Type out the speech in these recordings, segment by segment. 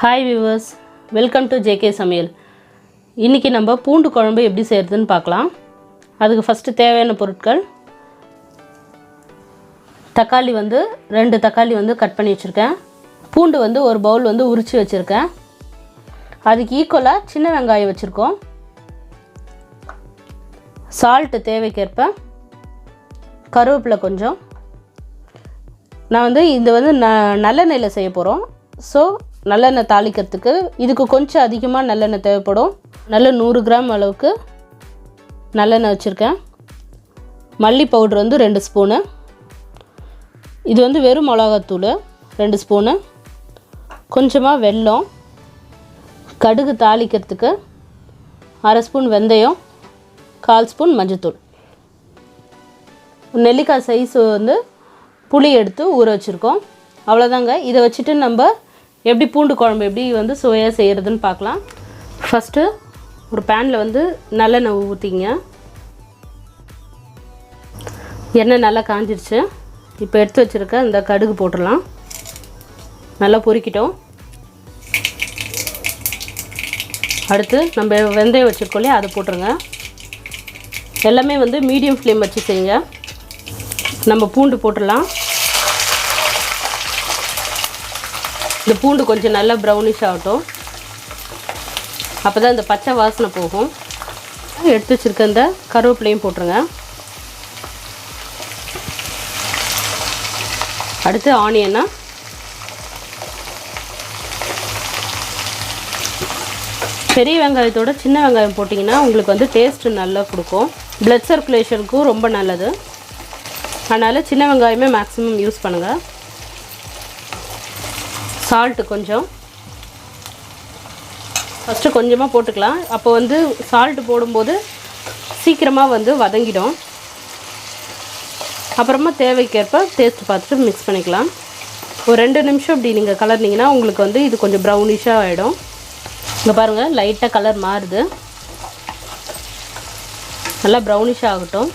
Hi viewers, welcome to JK சமையல். இன்றைக்கி நம்ம பூண்டு குழம்பு எப்படி செய்கிறதுன்னு பார்க்கலாம். அதுக்கு ஃபஸ்ட்டு தேவையான பொருட்கள்: தக்காளி 2 தக்காளி கட் பண்ணி வச்சுருக்கேன். பூண்டு ஒரு பவுல் உரித்து வச்சுருக்கேன். அதுக்கு ஈக்குவலாக சின்ன வெங்காயம் வச்சுருக்கோம். சால்ட்டு தேவைக்கேற்ப, கருவேப்பிலை கொஞ்சம். நான் இது நல்லெண்ணெயில் செய்ய போகிறோம். ஸோ நல்லெண்ணெய் தாளிக்கிறதுக்கு இதுக்கு கொஞ்சம் அதிகமாக நல்லெண்ணெய் தேவைப்படும். நல்ல 100 கிராம் அளவுக்கு நல்லெண்ணெய் வச்சுருக்கேன். மல்லி பவுட்ரு 2 ஸ்பூனு. இது வெறும் மிளகாத்தூள் 2 ஸ்பூனு. கொஞ்சமாக வெல்லம், கடுகு தாளிக்கிறதுக்கு 1/2 ஸ்பூன் வெந்தயம், 1/4 ஸ்பூன் மஞ்சத்தூள். நெல்லிக்காய் சைஸ் புளி எடுத்து ஊற வச்சுருக்கோம். அவ்வளோதாங்க. இதை வச்சுட்டு நம்ம எப்படி பூண்டு குழம்பு எப்படி சுவையாக செய்கிறதுன்னு பார்க்கலாம். ஃபஸ்ட்டு ஒரு பேனில் நல்லெண்ணெய் ஊற்றிங்க. எண்ணெய் நல்லா காஞ்சிருச்சு. இப்போ எடுத்து வச்சுருக்க இந்த கடுகு போட்டுடலாம். நல்லா பொரிக்கிட்டோம். அடுத்து நம்ம வெந்தயம் வச்சுருக்கோம் இல்லையா, அதை போட்டுருங்க. எல்லாமே மீடியம் ஃப்ளேம் வச்சு செய்யுங்க. நம்ம பூண்டு போட்டுடலாம். இந்த பூண்டு கொஞ்சம் நல்லா ப்ரௌனிஷ் ஆகட்டும். அப்போ தான் இந்த பச்சை வாசனை போகும். எடுத்து வச்சுருக்க இந்த கருவேப்பிலையும் போட்டுருங்க. அடுத்து ஆனியனா, பெரிய வெங்காயத்தோட சின்ன வெங்காயம் போட்டிங்கன்னா உங்களுக்கு டேஸ்ட்டு நல்லா கொடுக்கும். ப்ளட் சர்க்குலேஷனுக்கும் ரொம்ப நல்லது. அதனால் சின்ன வெங்காயமே மேக்ஸிமம் யூஸ் பண்ணுங்கள். சால்ட்டு கொஞ்சம் ஃபஸ்ட்டு கொஞ்சமாக போட்டுக்கலாம். அப்போ சால்ட்டு போடும்போது சீக்கிரமாக வதங்கிடும். அப்புறமா தேவைக்கேற்ப டேஸ்ட் பார்த்துட்டு மிக்ஸ் பண்ணிக்கலாம். ஒரு 2 நிமிஷம் இப்படி நீங்கள் கலர்னிங்கன்னா உங்களுக்கு இது கொஞ்சம் ப்ரௌனிஷாக ஆகிடும். இங்கே பாருங்கள், லைட்டாக கலர் மாறுது. நல்லா ப்ரௌனிஷாக ஆகட்டும்.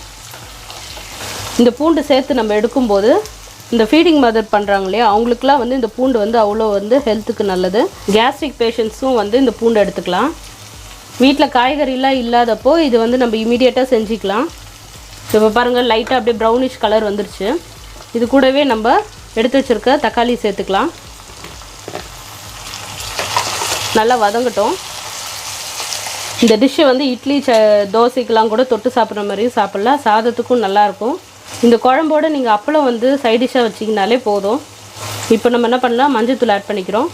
இந்த பூண்டு சேர்த்து நம்ம எடுக்கும்போது இந்த ஃபீடிங் மதர் பண்ணுறாங்க இல்லையா, அவங்களுக்குலாம் இந்த பூண்டு அவ்வளோ ஹெல்த்துக்கு நல்லது. கேஸ்ட்ரிக் பேஷண்ட்ஸும் இந்த பூண்டு எடுத்துக்கலாம். வீட்டில் காய்கறிலாம் இல்லாதப்போ இது நம்ம இமீடியட்டாக செஞ்சுக்கலாம். இப்போ பாருங்கள், லைட்டாக அப்படியே ப்ரௌனிஷ் கலர் வந்துருச்சு. இது கூடவே நம்ம எடுத்து வச்சுருக்க தக்காளி சேர்த்துக்கலாம். நல்லா வதங்கட்டும். இந்த டிஷ்ஷை இட்லி தோசைக்கெலாம் கூட தொட்டு சாப்பிட்ற மாதிரியும் சாப்பிட்லாம். சாதத்துக்கும் நல்லாயிருக்கும். இந்த குழம்போடு நீங்கள் அப்பளம் சைட் டிஷ்ஷாக வச்சிங்கனாலே போதும். இப்போ நம்ம என்ன பண்ணலாம், மஞ்சத்தூள் ஆட் பண்ணிக்கிறோம்.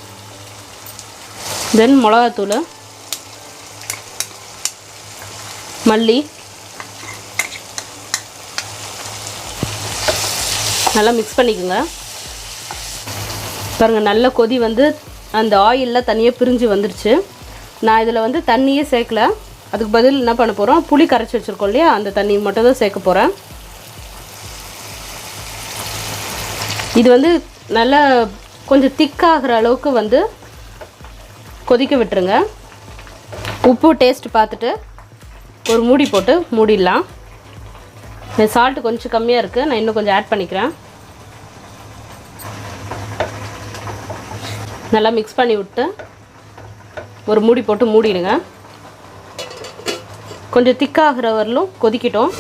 தென் மிளகாத்தூள், மல்லி, நல்லா மிக்ஸ் பண்ணிக்கோங்க. பாருங்கள், நல்ல கொதி அந்த ஆயிலில் தனியாக பிரிஞ்சு வந்துடுச்சு. நான் இதில் தண்ணியே சேர்க்கல. அதுக்கு பதில் என்ன பண்ண போகிறோம், புளி கரைச்சி வச்சுருக்கோம் இல்லையா, அந்த தண்ணி மட்டும் தான் சேர்க்க போகிறேன். இது நல்லா கொஞ்சம் திக்காகிற அளவுக்கு கொதிக்க விட்டுருங்க. உப்பு டேஸ்ட் பார்த்துட்டு ஒரு மூடி போட்டு மூடிடலாம். சால்ட்டு கொஞ்சம் கம்மியாக இருக்குது, நான் இன்னும் கொஞ்சம் ஆட் பண்ணிக்கிறேன். நல்லா மிக்ஸ் பண்ணி விட்டு ஒரு மூடி போட்டு மூடிடுங்க. கொஞ்சம் திக்காகிற வரலும் கொதிக்கட்டும்.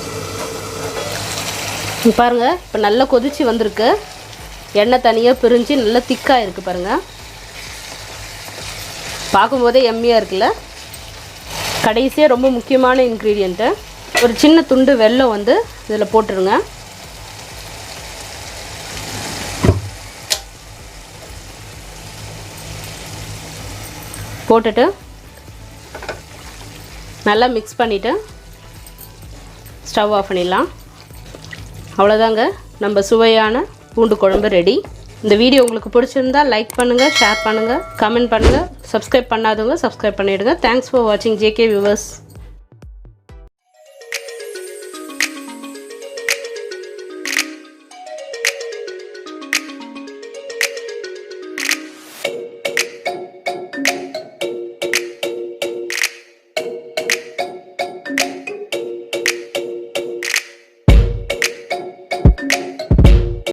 பாருங்கள், இப்போ நல்லா கொதித்து வந்திருக்கு. எண்ணெய் தனியாக பிரிஞ்சு நல்லா திக்காக இருக்குது பாருங்கள். பார்க்கும்போதே எம்மியாக இருக்குல்ல. கடைசியாக ரொம்ப முக்கியமான இன்க்ரீடியண்ட்டு, ஒரு சின்ன துண்டு வெல்லம் இதில் போட்டுருங்க. போட்டுட்டு நல்லா மிக்ஸ் பண்ணிவிட்டு ஸ்டவ் ஆஃப் பண்ணிடலாம். அவ்வளோதாங்க, நம்ம சுவையான பூண்டு குழம்பு ரெடி. இந்த வீடியோ உங்களுக்கு பிடிச்சிருந்தால் லைக் பண்ணுங்கள், ஷேர் பண்ணுங்கள், கமெண்ட் பண்ணுங்கள். சப்ஸ்கிரைப் பண்ணாதவங்க சப்ஸ்கிரைப் பண்ணிவிடுங்க. தேங்க்ஸ் ஃபார் வாட்சிங் ஜேகே வியூவர்ஸ்.